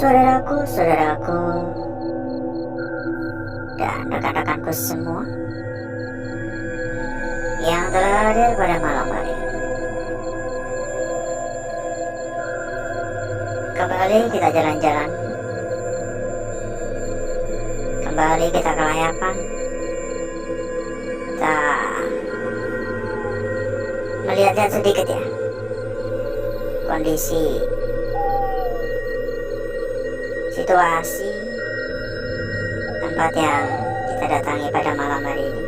Saudaraku dan rekan-rekanku semua yang telah hadir pada malam hari ini. Kembali kita jalan-jalan, kembali kita kelayapan, kita melihat-lihat sedikit ya kondisi, situasi tempat yang kita datangi pada malam hari ini.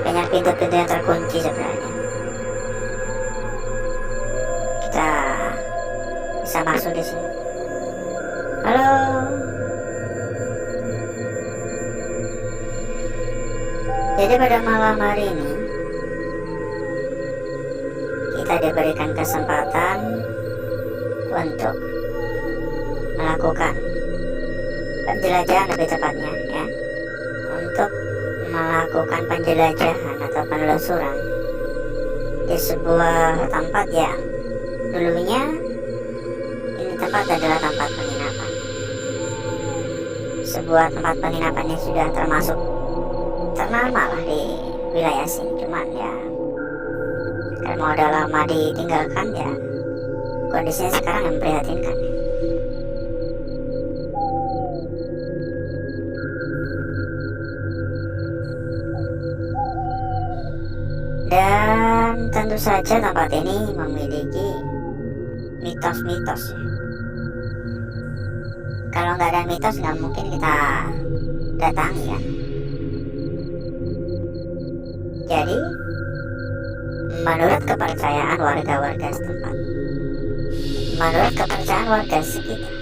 Banyak pintu-pintu yang terkunci sebenarnya. Kita bisa masuk di sini. Halo. Jadi pada malam hari ini kita diberikan kesempatan untuk melakukan penjelajahan, lebih tepatnya ya, untuk melakukan penjelajahan atau penelusuran di sebuah tempat yang dulunya ini tempat adalah tempat penginapan, sebuah tempat penginapan yang sudah termasuk ternama lah di wilayah sini. Cuman ya karena udah lama ditinggalkan ya, kondisinya sekarang yang memprihatinkan. Dan tentu saja tempat ini memiliki mitos-mitos ya. Kalau nggak ada mitos nggak mungkin kita datangi ya. Jadi menurut kepercayaan warga-warga setempat, menurut kepercayaan warga sekitar,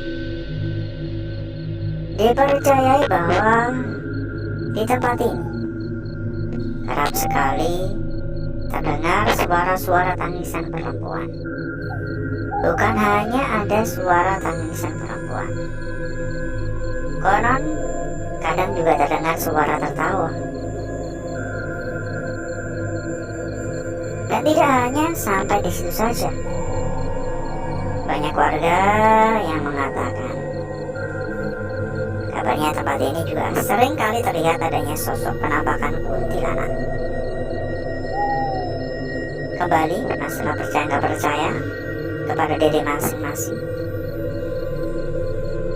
dipercayai bahwa di tempat ini kerap sekali terdengar suara-suara tangisan perempuan. Bukan hanya ada suara tangisan perempuan, konon kadang juga terdengar suara tertawa. Dan tidak hanya sampai di situ saja, banyak warga yang mengatakan kabarnya tempat ini juga sering kali terlihat adanya sosok penampakan kuntilanak. Kembali masalah percaya nggak percaya kepada diri masing-masing.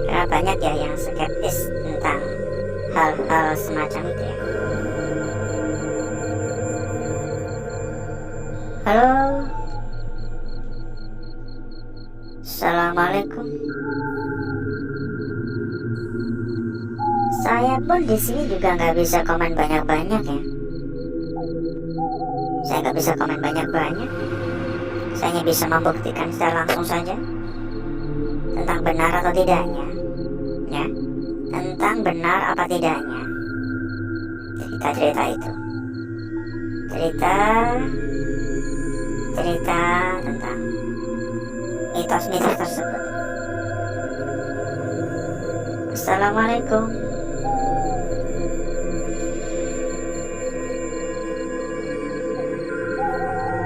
Karena banyak ya yang skeptis tentang hal-hal semacam itu ya. Halo, assalamualaikum. Saya pun di sini juga nggak bisa komen banyak-banyak ya. Saya nggak bisa komen banyak-banyak. Saya hanya bisa membuktikan secara langsung saja tentang benar atau tidaknya, ya, tentang benar apa tidaknya cerita-cerita itu, cerita tentang mitos-mitos tersebut. Assalamualaikum.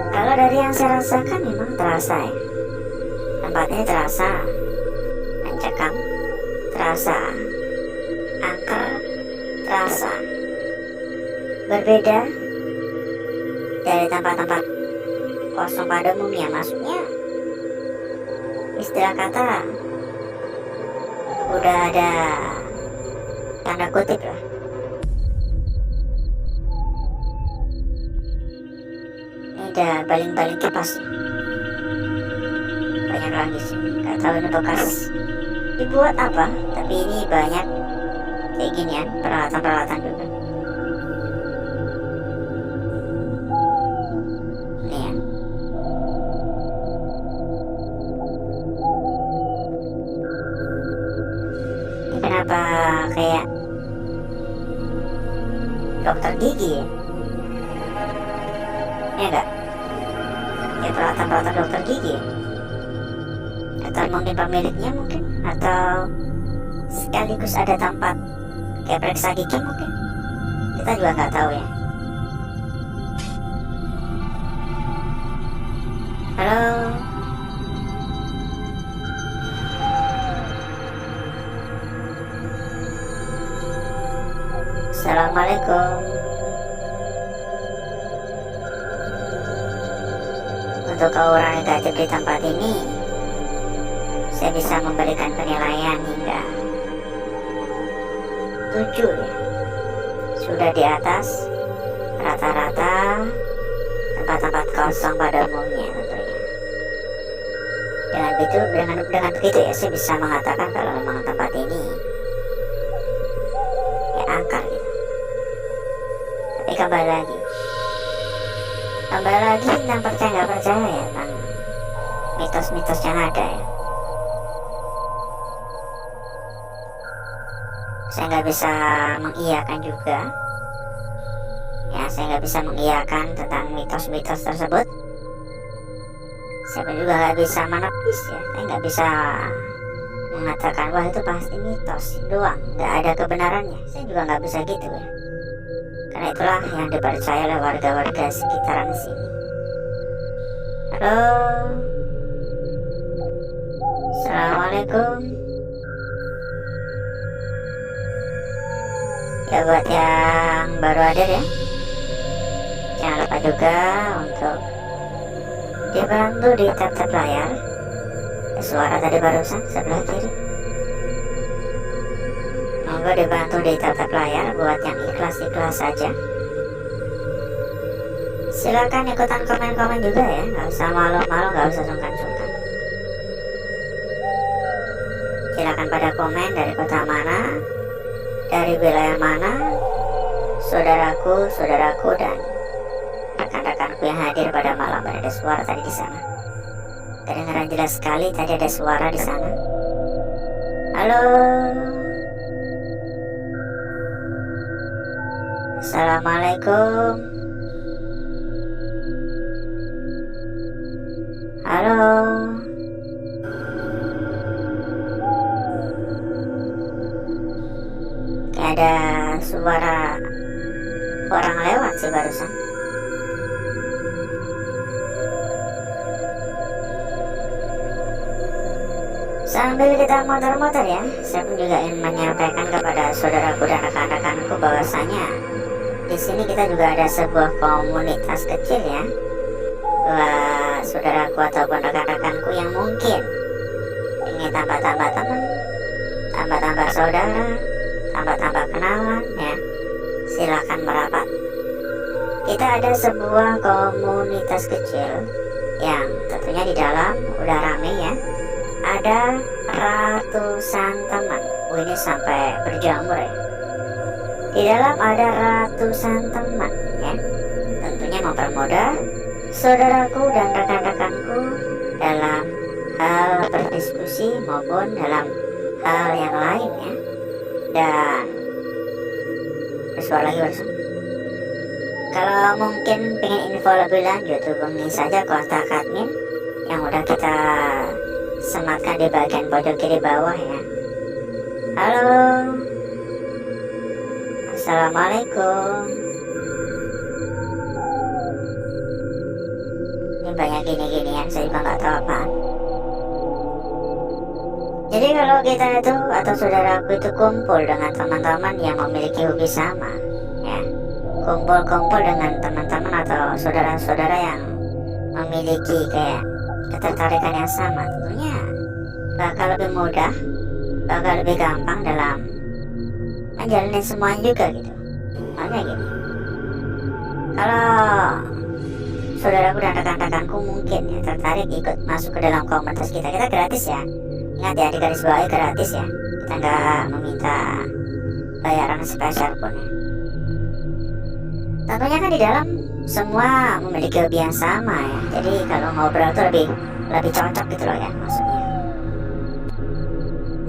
Kalau dari yang saya rasakan memang terasa ya, tempat ini terasa mencekam, terasa angker, terasa berbeda dari tempat-tempat kosong pada umumnya. Maksudnya istilah kata udah ada tanda kutip lah. Ada baling-baling kipas, banyak lagi sih, nggak tahu ini bekas dibuat apa, tapi ini banyak kayak ginian, peralatan-peralatan juga. Nih ya. Ini kenapa kayak dokter gigi ya? Ya enggak? Ya peralatan-peralatan dokter gigi ya? Atau mungkin pemiliknya mungkin, atau sekaligus ada tempat kayak periksa gigi mungkin, kita juga nggak tahu ya. Halo. Assalamualaikum. Untuk aura negatif di tempat ini, saya bisa memberikan penilaian hingga 7 ya. Sudah di atas rata-rata tempat-tempat kosong pada umumnya tentunya. Dengan begitu ya, saya bisa mengatakan kalau memang tempat ini ya angker gitu. Tapi kembali lagi tentang percaya nggak percaya ya, tentang mitos-mitos yang ada ya. Saya nggak bisa mengiyakan juga ya, saya nggak bisa mengiyakan tentang mitos-mitos tersebut. Saya pun juga nggak bisa menepis ya, saya nggak bisa mengatakan wah itu pasti mitos doang, nggak ada kebenarannya. Saya juga nggak bisa gitu ya, karena itulah yang dipercaya oleh warga-warga sekitaran sini. Halo, assalamualaikum. Ya buat yang baru hadir ya, jangan lupa juga untuk dibantu di tap-tap layar. Suara tadi barusan sebelah kiri, monggo dibantu di tap-tap layar buat yang ikhlas-ikhlas saja. Silakan ikutan komen-komen juga ya, nggak usah malu-malu, nggak usah sungkan-sungkan. Silakan pada komen dari kota mana, dari wilayah mana, saudaraku dan rekan-rekanku yang hadir pada malam. Ada suara tadi di sana, kedengaran jelas sekali tadi ada suara di sana. Halo, assalamualaikum. Halo, kayak ada suara orang lewat sih barusan. Sambil kita motor-motor ya, saya pun juga ingin menyampaikan kepada saudaraku dan rekan-rekanku bahwasanya di sini kita juga ada sebuah komunitas kecil ya, buat saudaraku ataupun rekan-rekanku yang mungkin ingin tambah-tambah teman, tambah-tambah saudara, tambah-tambah kenalan ya, silakan merapat. Kita ada sebuah komunitas kecil yang tentunya di dalam udah rame ya. Ada ratusan teman. Ini sampai berjamur ya. Di dalam ada ratusan teman ya. Tentunya mempermudah saudaraku dan rekan-rekanku dalam hal berdiskusi maupun dalam hal yang lain ya. Dan suara lagi bersama. Kalau mungkin pengen info lebih lanjut, hubungi saja kontak admin yang udah kita sematkan di bagian pojok kiri bawah ya. Halo, assalamualaikum. Ini banyak gini-ginian, saya juga nggak tahu apaan. Jadi kalau kita itu atau saudaraku itu kumpul dengan teman-teman yang memiliki hobi sama ya, kumpul-kumpul dengan teman-teman atau saudara-saudara yang memiliki kayak ketertarikan yang sama, tentunya bakal lebih mudah, bakal lebih gampang dalam menjalani semuanya juga gitu. Makanya gini, kalau saudaraku dan rekan-rekanku mungkin ya tertarik ikut masuk ke dalam komunitas kita gratis ya. Ingat ya, di garis bawah gratis ya, kita nggak meminta bayaran spesial pun ya. Tentunya kan di dalam semua memiliki hobi yang sama ya, jadi kalau ngobrol tuh lebih cocok gitu loh ya maksudnya.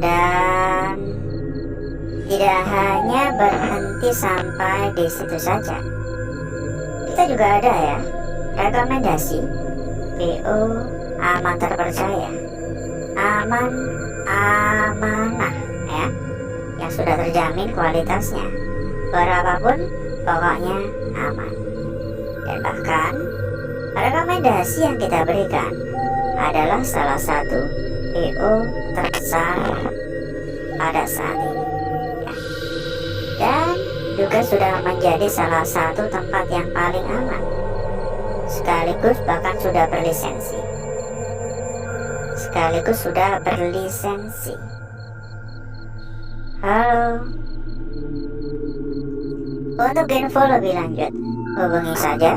Dan tidak hanya berhenti sampai di situ saja, kita juga ada ya rekomendasi PO aman terpercaya, amanah ya, yang sudah terjamin kualitasnya, berapapun pokoknya aman. Dan bahkan Rekomendasi yang kita berikan adalah salah satu PO terbesar pada saat ini, ya. Dan juga sudah menjadi salah satu tempat yang paling aman, sekaligus bahkan sudah berlisensi. Halo. Untuk info lebih lanjut, hubungi saja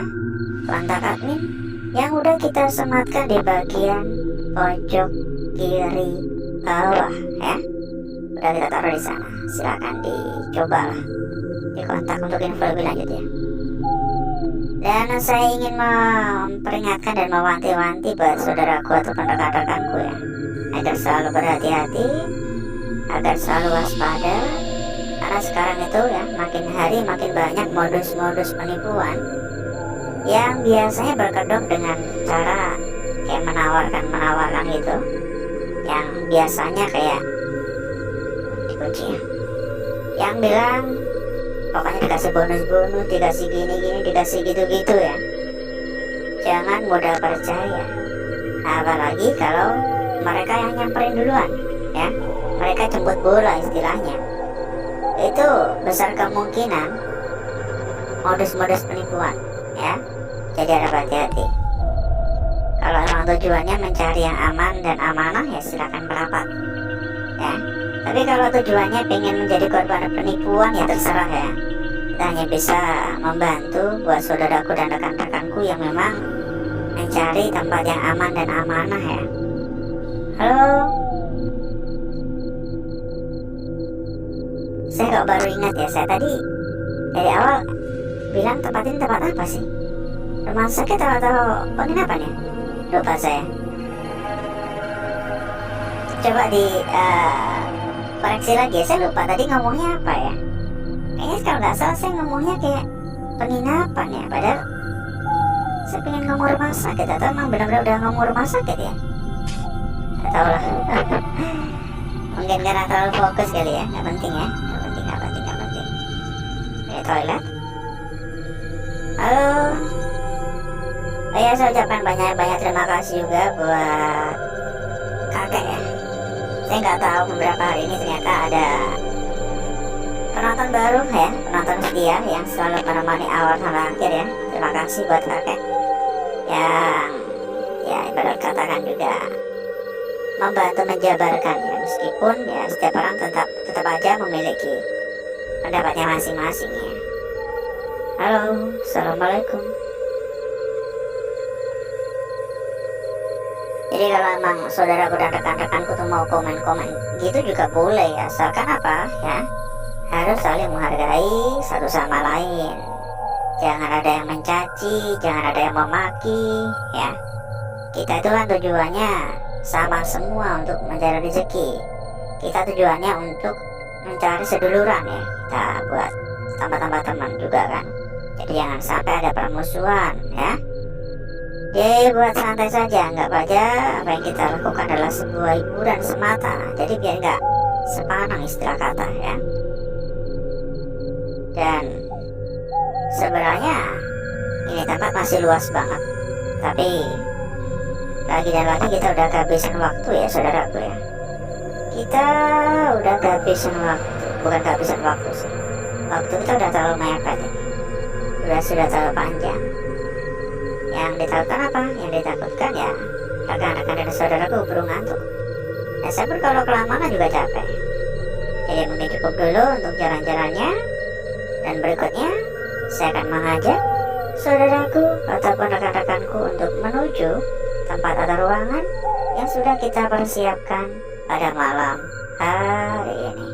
kontak admin yang udah kita sematkan di bagian pojok kiri bawah, ya. Udah kita taruh di sana. Silakan dicoba lah, dikontak untuk info lebih lanjut, ya. Dan saya ingin memperingatkan dan mewanti-wanti buat saudaraku ataupun rekan-rekanku, ya, agar selalu berhati-hati, agar selalu waspada, karena sekarang itu, ya, makin hari makin banyak modus-modus penipuan yang biasanya berkedok dengan cara kayak menawarkan gitu, yang biasanya kayak dikunci, ya, yang bilang pokoknya dikasih bonus, dikasih gini, dikasih gitu-gitu, ya. Jangan mudah percaya, apalagi kalau mereka yang nyamperin duluan, ya. Mereka jemput bola istilahnya. Itu besar kemungkinan modus-modus penipuan, ya. Jadi harap hati-hati. Kalau emang tujuannya mencari yang aman dan amanah, ya silakan merapat, ya. Tapi kalau tujuannya pengen menjadi korban penipuan, ya terserah, ya. Kita hanya bisa membantu buat saudaraku dan rekan-rekanku yang memang mencari tempat yang aman dan amanah, ya. Halo. Saya kok baru ingat, ya, saya tadi dari awal bilang tempat ini tempat apa sih? Rumah sakit atau penginapan, ya? Lupa saya. Coba di koreksi lagi, ya. Saya lupa tadi ngomongnya apa, ya. Kayaknya kalau nggak salah saya ngomongnya kayak penginapan, ya. Padahal saya pengen ngomong rumah sakit, atau emang benar-benar udah ngomong rumah sakit, ya. Nggak tahu lah. Mungkin karena terlalu fokus kali, ya. Nggak penting, ya. Nggak penting. Ke toilet. Halo. Oh ya, saya ucapkan banyak terima kasih juga buat kakek, ya. Saya nggak tahu beberapa hari ini ternyata ada penonton baru, ya, penonton setia yang selalu menemani awal sampai akhir, ya. Terima kasih buat kakek yang, ya, ibarat katakan juga membantu menjabarkan, ya, meskipun, ya, setiap orang tetap aja memiliki pendapatnya masing-masing, ya. Halo, assalamualaikum. Jadi kalau emang saudaraku dan rekan-rekanku tuh mau komen-komen gitu juga boleh, ya, asalkan apa, ya, harus saling menghargai satu sama lain. Jangan ada yang mencaci, jangan ada yang memaki, ya. Kita itu kan tujuannya sama semua, untuk mencari rezeki. Kita tujuannya untuk mencari seduluran, ya. Kita buat tambah-tambah teman juga kan. Jadi jangan sampai ada permusuhan, ya. Jadi buat santai saja, anggap aja apa yang kita lakukan adalah sebuah hiburan semata. Jadi biar nggak sepanang istilah kata, ya. Dan sebenarnya ini tempat masih luas banget, tapi lagi dan lagi kita udah kehabisan waktu, ya, saudaraku, ya. Kita udah kehabisan waktu, bukan kehabisan waktu sih. Waktu kita udah terlalu mepet, ya. Sudah terlalu panjang. Yang ditakutkan apa? Yang ditakutkan, ya, rekan-rekan dan saudaraku keburu ngantuk. Ya, saya pun kalau kelamaan juga capek. Jadi mungkin cukup dulu untuk jalan-jalannya. Dan berikutnya saya akan mengajak saudaraku ataupun rekan-rekanku untuk menuju tempat atau ruangan yang sudah kita persiapkan pada malam hari ini.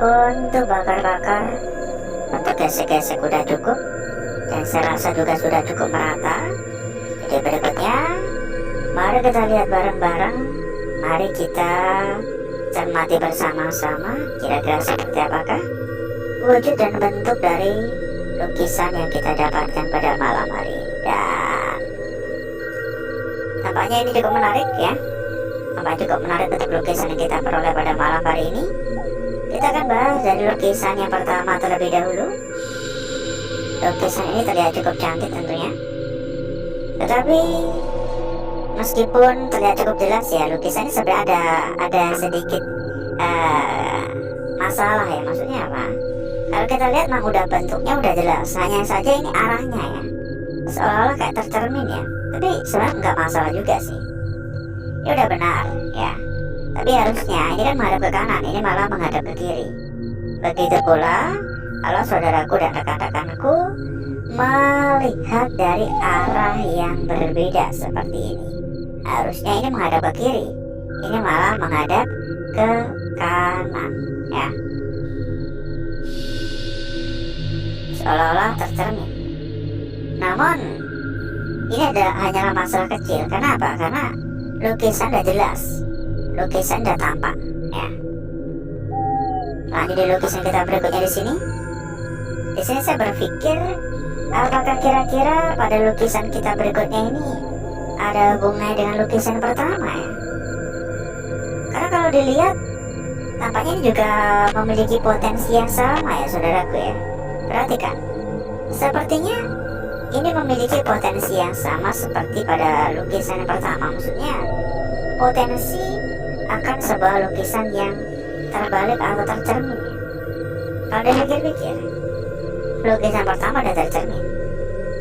Untuk bakar-bakar, untuk gesek-gesek udah cukup, dan saya rasa juga sudah cukup merata. Jadi berikutnya, mari kita lihat bareng-bareng. Mari kita cermati bersama-sama kira-kira seperti apakah wujud dan bentuk dari lukisan yang kita dapatkan pada malam hari ini. Dan tampaknya ini cukup menarik ya. Tampaknya cukup menarik untuk lukisan yang kita peroleh pada malam hari ini. Kita akan bahas dari lukisan yang pertama terlebih dahulu. Lukisan ini terlihat cukup cantik tentunya, tetapi meskipun terlihat cukup jelas ya, lukisan ini sebenarnya ada sedikit masalah ya. Maksudnya apa? Kalau kita lihat memang udah bentuknya udah jelas, hanya saja ini arahnya ya, seolah-olah kayak tercermin ya. Tapi sebenarnya nggak masalah juga sih. Ini udah benar ya. Tapi harusnya ini kan menghadap ke kanan, ini malah menghadap ke kiri. Begitu pula kalau saudaraku dan rekan-rekanku melihat dari arah yang berbeda seperti ini, harusnya ini menghadap ke kiri, ini malah menghadap ke kanan ya, seolah-olah tercermin. Namun ini hanyalah masalah kecil. Kenapa? Karena lukisan udah jelas, lukisan udah tampak ya. Lanjut di lukisan kita berikutnya di sini. Di sini saya berpikir, apakah kira-kira pada lukisan kita berikutnya ini ada hubungannya dengan lukisan pertama ya? Karena kalau dilihat, tampaknya ini juga memiliki potensi yang sama ya saudaraku ya. Perhatikan, sepertinya ini memiliki potensi yang sama seperti pada lukisan yang pertama. Maksudnya, potensi akan sebuah lukisan yang terbalik atau tercermin ya. Kalau dipikir-pikir, lukisan pertama udah tercermin,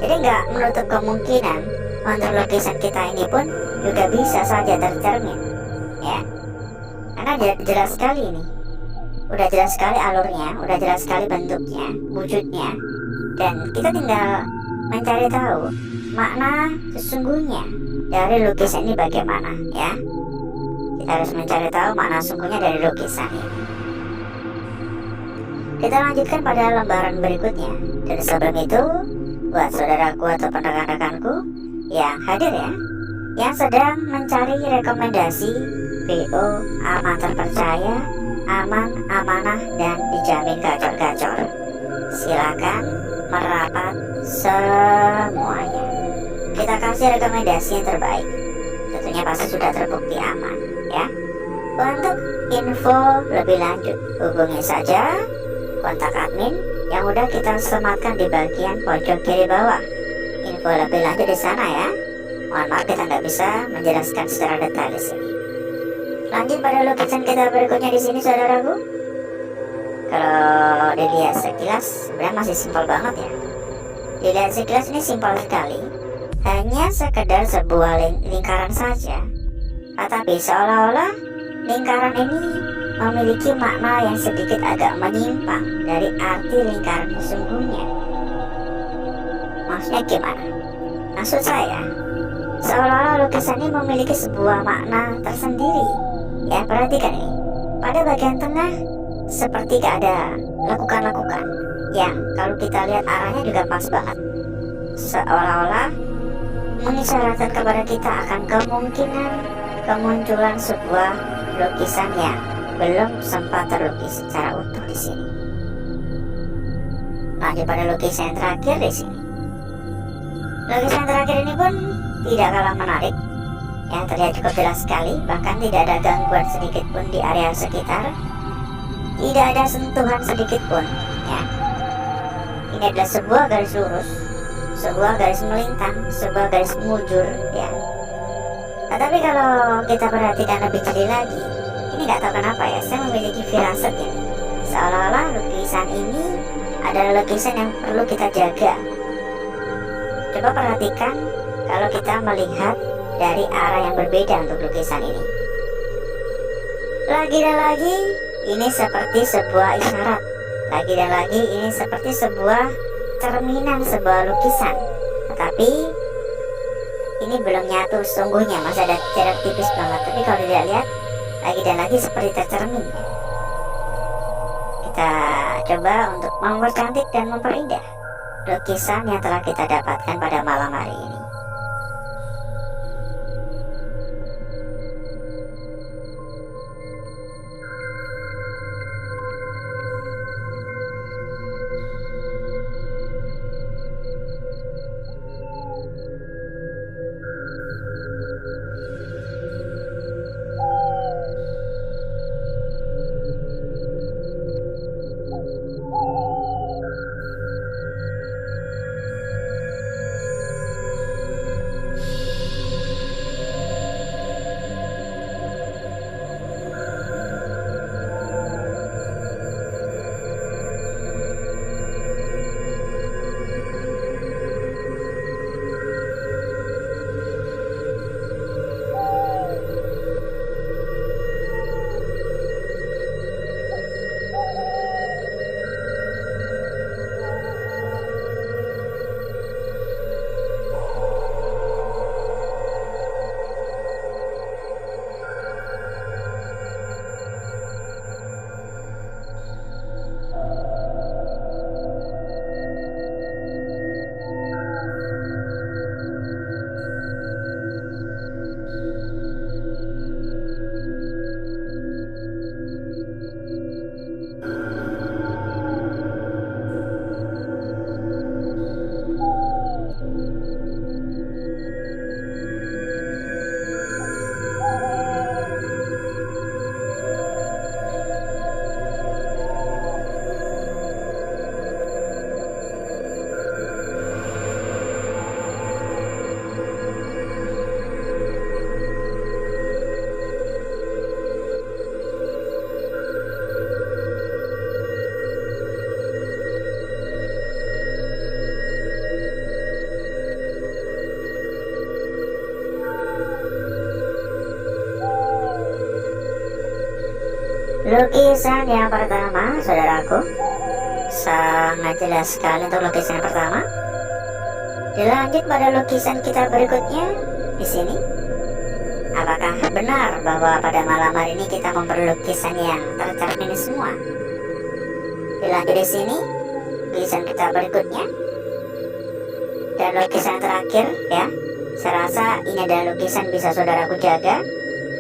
jadi nggak menutup kemungkinan untuk lukisan kita ini pun juga bisa saja tercermin ya. Karena jelas sekali ini, udah jelas sekali alurnya, udah jelas sekali bentuknya, wujudnya, dan kita tinggal mencari tahu makna sesungguhnya dari lukisan ini bagaimana ya. Kita harus mencari tahu makna sesungguhnya dari lukisan ini. Kita lanjutkan pada lembaran berikutnya. Dan sebelum itu, buat saudaraku atau rekan-rekanku yang hadir ya, yang sedang mencari rekomendasi PO aman terpercaya, aman, amanah, dan dijamin gacor-gacor, silakan merapat semuanya. Kita kasih rekomendasi yang terbaik. Tentunya pasti sudah terbukti aman ya. Untuk info lebih lanjut, hubungi saja kontak admin yang udah kita sematkan di bagian pojok kiri bawah. Info lebih lanjut di sana ya. Mohon maaf kita nggak bisa menjelaskan secara detail di sini. Lanjut pada lukisan kita berikutnya di sini saudaraku. Kalau dilihat sekilas sebenarnya masih simpel banget ya. Dilihat sekilas ini simpel sekali, hanya sekedar sebuah lingkaran saja. Tetapi seolah-olah lingkaran ini memiliki makna yang sedikit agak menyimpang dari arti lingkaran sesungguhnya. Maksudnya gimana? Maksud saya, seolah-olah lukisan ini memiliki sebuah makna tersendiri. Ya, perhatikan ini. Pada bagian tengah seperti ada lekukan-lekukan yang kalau kita lihat arahnya juga pas banget. Seolah-olah mengisyaratkan kepada kita akan kemungkinan kemunculan sebuah lukisan yang belum sempat terlukis secara utuh di sini. Lanjut pada lukisan yang terakhir di sini. Lukisan terakhir ini pun tidak kalah menarik, yang terlihat cukup jelas sekali, bahkan tidak ada gangguan sedikit pun di area sekitar, tidak ada sentuhan sedikit pun. Ya, ini adalah sebuah garis lurus, sebuah garis melintang, sebuah garis mujur. Ya, tetapi kalau kita perhatikan lebih jeli lagi, ini nggak tahu kenapa ya, saya memiliki firasat ya, seolah-olah lukisan ini adalah lukisan yang perlu kita jaga. Coba perhatikan kalau kita melihat dari arah yang berbeda untuk lukisan ini. Lagi dan lagi, ini seperti sebuah isyarat. Lagi dan lagi, ini seperti sebuah cerminan sebuah lukisan. Tetapi ini belum nyatu sesungguhnya, masih ada jarak tipis banget. Tapi kalau dilihat-lihat, lagi dan lagi seperti tercermin. Kita kita coba untuk mempercantik dan memperindah lukisan yang telah kita dapatkan pada malam hari ini. Lukisan yang pertama, saudaraku, sangat jelas sekali untuk lukisan yang pertama. Dilanjut pada lukisan kita berikutnya di sini. Apakah benar bahwa pada malam hari ini kita memberi lukisan yang tercermin semua? Dilanjut di sini, lukisan kita berikutnya. Dan lukisan terakhir ya, saya rasa ini adalah lukisan bisa saudaraku jaga.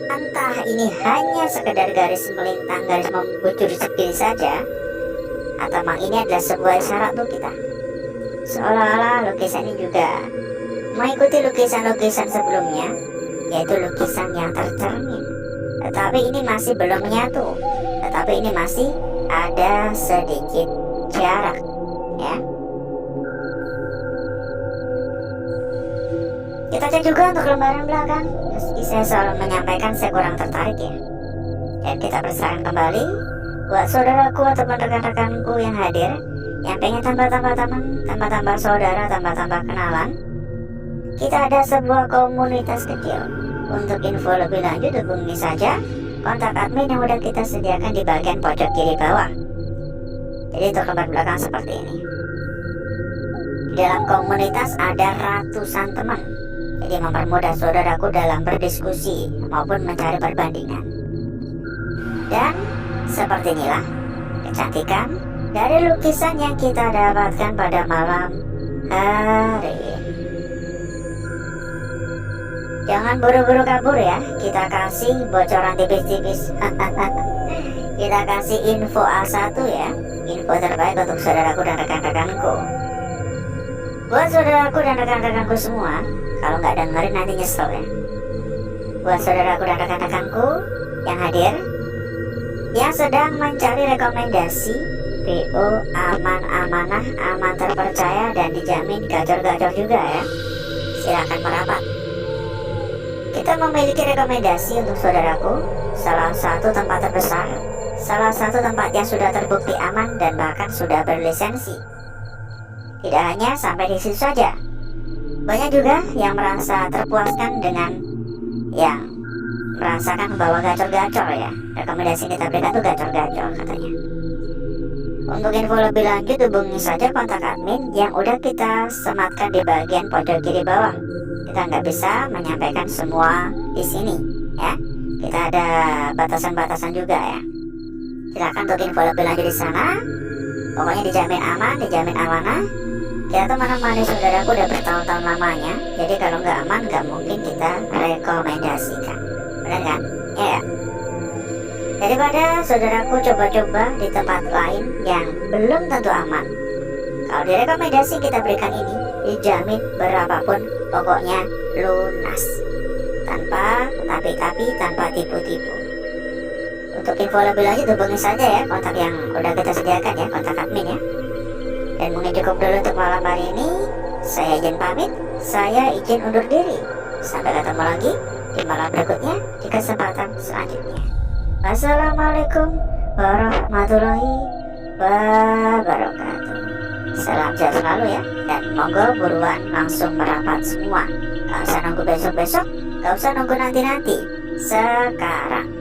Entah ini hanya sekedar garis melintang, garis membujur segini saja, atau memang ini adalah sebuah isyarat untuk kita. Seolah-olah lukisan ini juga mengikuti lukisan-lukisan sebelumnya, yaitu lukisan yang tercermin. Tetapi ini masih belum menyatu, tetapi ini masih ada sedikit jarak ya. Kita cek juga untuk lembaran belakang. Meski saya selalu menyampaikan saya kurang tertarik ya. Dan kita persilakan kembali buat saudaraku atau rekan-rekanku yang hadir, yang pengen tambah-tambah teman, tambah-tambah saudara, tambah-tambah kenalan. Kita ada sebuah komunitas kecil. Untuk info lebih lanjut hubungi saja kontak admin yang udah kita sediakan di bagian pojok kiri bawah. Jadi untuk lembar belakang seperti ini. Di dalam komunitas ada ratusan teman. Jadi mempermudah saudaraku dalam berdiskusi maupun mencari perbandingan. Dan seperti inilah kecantikan dari lukisan yang kita dapatkan pada malam hari ini. Jangan buru-buru kabur ya, kita kasih bocoran tipis-tipis. Kita kasih info A1 ya, info terbaik untuk saudaraku dan rekan-rekanku. Buat saudaraku dan rekan-rekanku semua, kalau nggak dengerin nanti nyesel ya. Buat saudaraku dan rekan-rekanku yang hadir, yang sedang mencari rekomendasi PO aman, amanah, aman, terpercaya dan dijamin gacor-gacor juga ya, silakan merapat. Kita memiliki rekomendasi untuk saudaraku, salah satu tempat terbesar, salah satu tempat yang sudah terbukti aman dan bahkan sudah berlisensi. Tidak hanya sampai di situ saja, banyak juga yang merasa terpuaskan dengan yang merasakan bahwa gacor-gacor ya. Rekomendasi yang kita berikan tuh gacor-gacor katanya. Untuk info lebih lanjut hubungi saja kontak admin yang udah kita sematkan di bagian pojok kiri bawah. Kita nggak bisa menyampaikan semua di sini ya. Kita ada batasan-batasan juga ya. Silakan untuk info lebih lanjut di sana. Pokoknya dijamin aman, dijamin amanah. Kita tuh menemani saudaraku udah bertahun-tahun lamanya. Jadi kalau nggak aman, nggak mungkin kita rekomendasikan. Benar kan? Ya. Daripada saudaraku coba-coba di tempat lain yang belum tentu aman. Kalau direkomendasi kita berikan ini, dijamin berapapun, pokoknya lunas. Tanpa tapi tanpa tipu-tipu. Untuk info lebih lanjut hubungi saja ya kontak yang udah kita sediakan ya, kontak admin ya. Dan mungkin cukup dulu untuk malam hari ini. Saya izin pamit, saya izin undur diri. Sampai ketemu lagi di malam berikutnya di kesempatan selanjutnya. Wassalamualaikum warahmatullahi wabarakatuh. Salam sehat selalu ya. Dan monggo buruan langsung merapat semua. Gak usah nunggu besok-besok, gak usah nunggu nanti-nanti. Sekarang